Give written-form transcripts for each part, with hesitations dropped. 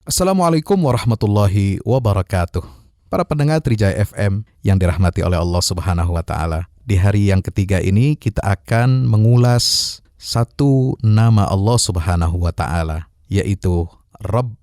Assalamualaikum warahmatullahi wabarakatuh. Para pendengar Trijaya FM yang dirahmati oleh Allah Subhanahu wa taala. Di hari yang ketiga ini kita akan mengulas satu nama Allah Subhanahu wa taala, yaitu Rabb.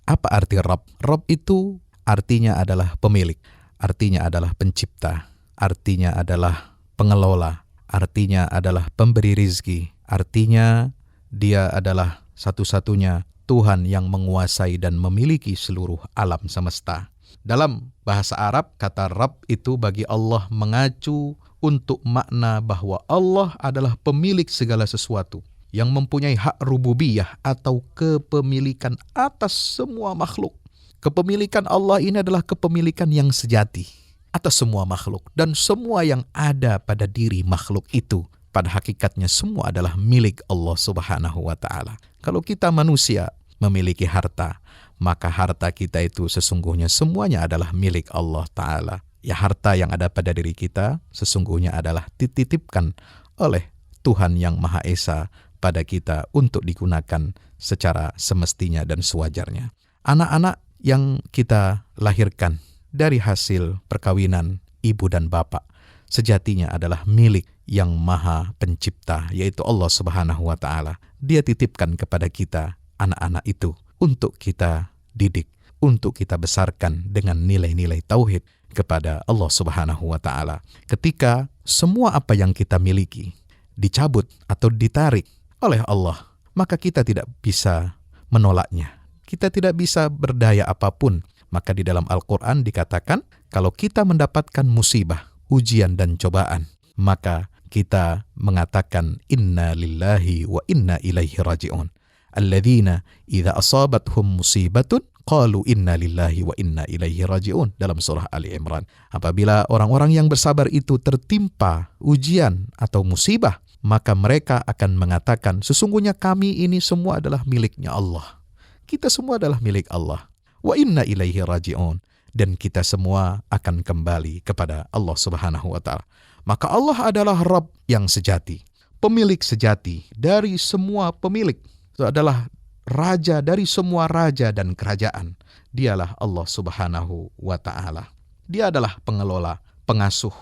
Apa arti Rabb? Rabb itu artinya adalah pemilik, artinya adalah pencipta, artinya adalah pengelola, artinya adalah pemberi rizki, artinya dia adalah satu-satunya Tuhan yang menguasai dan memiliki seluruh alam semesta. Dalam bahasa Arab, kata Rabb itu bagi Allah mengacu untuk makna bahwa Allah adalah pemilik segala sesuatu yang mempunyai hak rububiyah atau kepemilikan atas semua makhluk. Kepemilikan Allah ini adalah kepemilikan yang sejati atas semua makhluk, dan semua yang ada pada diri makhluk itu pada hakikatnya semua adalah milik Allah Subhanahu wa taala. Kalau kita manusia memiliki harta, maka harta kita itu sesungguhnya semuanya adalah milik Allah taala. Ya, harta yang ada pada diri kita sesungguhnya adalah dititipkan oleh Tuhan yang Maha Esa pada kita untuk digunakan secara semestinya dan sewajarnya. Anak-anak yang kita lahirkan dari hasil perkawinan ibu dan bapak sejatinya adalah milik yang Maha Pencipta, yaitu Allah Subhanahu wa taala. Dia titipkan kepada kita anak-anak itu untuk kita didik, untuk kita besarkan dengan nilai-nilai tauhid kepada Allah Subhanahu wa taala. Ketika semua apa yang kita miliki dicabut atau ditarik oleh Allah, maka kita tidak bisa menolaknya. Kita tidak bisa berdaya apapun. Maka di dalam Al-Quran dikatakan, kalau kita mendapatkan musibah, ujian dan cobaan, maka kita mengatakan inna lillahi wa inna ilaihi raji'un. Alladzina idza asabathum musibatun qalu inna lillahi wa inna ilaihi raji'un, dalam surah Ali Imran. Apabila orang-orang yang bersabar itu tertimpa ujian atau musibah, maka mereka akan mengatakan, sesungguhnya kami ini semua adalah miliknya Allah. Kita semua adalah milik Allah. Wa inna ilaihi raji'un. Dan kita semua akan kembali kepada Allah Subhanahu wa ta'ala. Maka Allah adalah Rabb yang sejati, pemilik sejati dari semua pemilik. Itu adalah raja dari semua raja dan kerajaan. Dialah Allah Subhanahu wa ta'ala. Dia adalah pengelola, pengasuh,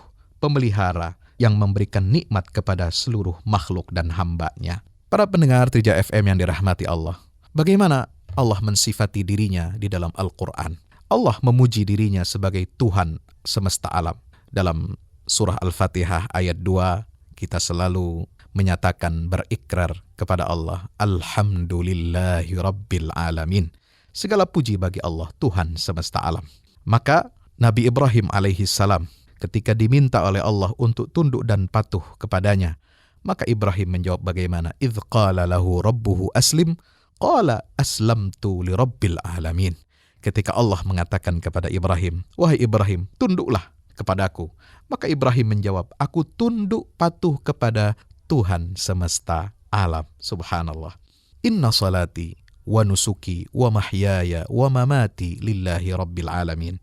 pemelihara yang memberikan nikmat kepada seluruh makhluk dan hamba-Nya. Para pendengar Trijaya FM yang dirahmati Allah, bagaimana Allah mensifati dirinya di dalam Al-Quran? Allah memuji dirinya sebagai Tuhan semesta alam. Dalam surah Al-Fatihah ayat 2, kita selalu menyatakan berikrar kepada Allah, Alhamdulillahi Rabbil Alamin. Segala puji bagi Allah, Tuhan semesta alam. Maka Nabi Ibrahim alaihi salam ketika diminta oleh Allah untuk tunduk dan patuh kepadanya, maka Ibrahim menjawab bagaimana? Idz qala lahu rabbuhu aslim, qala aslamtu li Rabbil Alamin. Ketika Allah mengatakan kepada Ibrahim, wahai Ibrahim, tunduklah kepadaku. Maka Ibrahim menjawab, aku tunduk patuh kepada Tuhan semesta alam. Subhanallah. Inna salati wa nusuki wa mahyaya wa mamati lillahi rabbil alamin.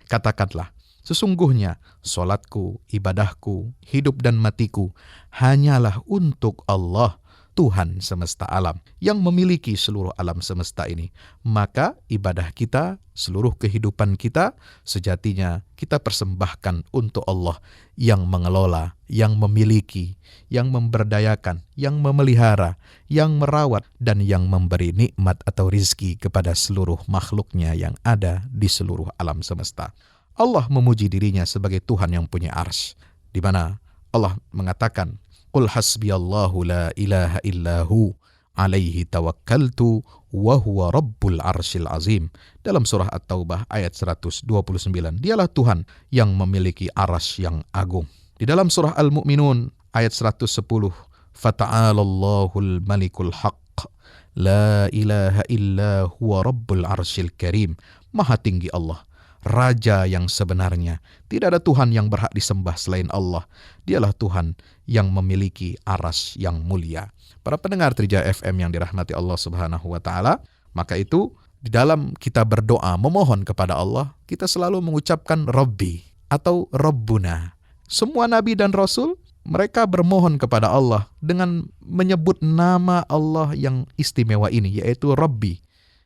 Katakanlah, sesungguhnya solatku, ibadahku, hidup dan matiku hanyalah untuk Allah, Tuhan semesta alam, yang memiliki seluruh alam semesta ini. Maka ibadah kita, seluruh kehidupan kita, sejatinya kita persembahkan untuk Allah yang mengelola, yang memiliki, yang memberdayakan, yang memelihara, yang merawat, dan yang memberi nikmat atau rizki kepada seluruh makhluknya yang ada di seluruh alam semesta. Allah memuji dirinya sebagai Tuhan yang punya arsy, di mana Allah mengatakan, Qul hasbiyallahu la ilaha illahu alaihi tawakkaltu wa huwa rabbul arsyil azim. Dalam surah At-Taubah ayat 129. Dialah Tuhan yang memiliki arsy yang agung. Di dalam surah Al-Mu'minun ayat 110. Fata'alallahul malikul haqq. La ilaha illa huwa rabbul arsyil karim. Maha tinggi Allah, Raja yang sebenarnya. Tidak ada Tuhan yang berhak disembah selain Allah. Dialah Tuhan yang memiliki arsy yang mulia. Para pendengar Trijaya FM yang dirahmati Allah Subhanahu wa taala, maka itu di dalam kita berdoa memohon kepada Allah, kita selalu mengucapkan Rabbi atau Rabbuna. Semua nabi dan rasul mereka bermohon kepada Allah dengan menyebut nama Allah yang istimewa ini, yaitu Rabbi,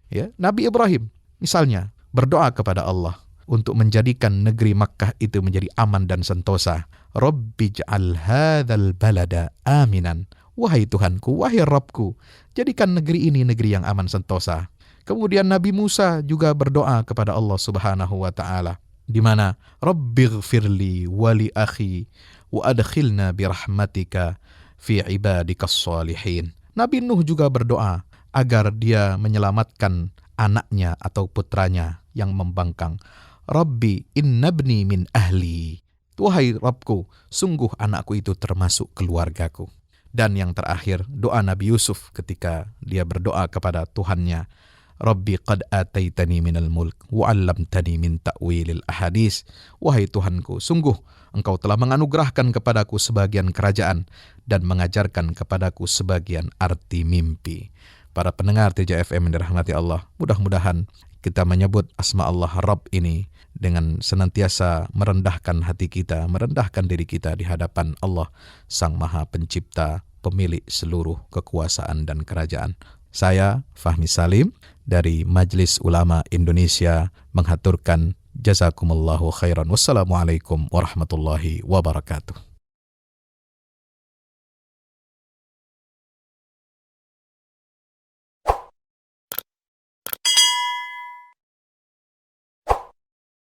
Ya, Nabi Ibrahim misalnya berdoa kepada Allah untuk menjadikan negeri Makkah itu menjadi aman dan sentosa. Rabbij'al hadzal balada aminan. Wahai Tuhanku, wahai Rabbku, jadikan negeri ini negeri yang aman sentosa. Kemudian Nabi Musa juga berdoa kepada Allah Subhanahu wa taala, di mana Rabbighfirli wa li akhi wa adkhilna bi rahmatika fi ibadikas shalihin. Nabi Nuh juga berdoa agar dia menyelamatkan anaknya atau putranya yang membangkang. Rabbi innabni min ahli. Wahai Rabbku, sungguh anakku itu termasuk keluargaku. Dan yang terakhir, doa Nabi Yusuf ketika dia berdoa kepada Tuhannya, Rabbi qad ataitani minal mulk wa 'allamtani min ta'wilil ahadits. Wahai Tuhanku, sungguh Engkau telah menganugerahkan kepadaku sebagian kerajaan dan mengajarkan kepadaku sebagian arti mimpi. Para pendengar TJFM yang dirahmati Allah, mudah-mudahan kita menyebut asma Allah Rabb ini dengan senantiasa merendahkan hati kita, merendahkan diri kita di hadapan Allah, Sang Maha Pencipta, pemilik seluruh kekuasaan dan kerajaan. Saya, Fahmi Salim, dari Majelis Ulama Indonesia, menghaturkan jazakumullahu khairan. Wassalamualaikum warahmatullahi wabarakatuh.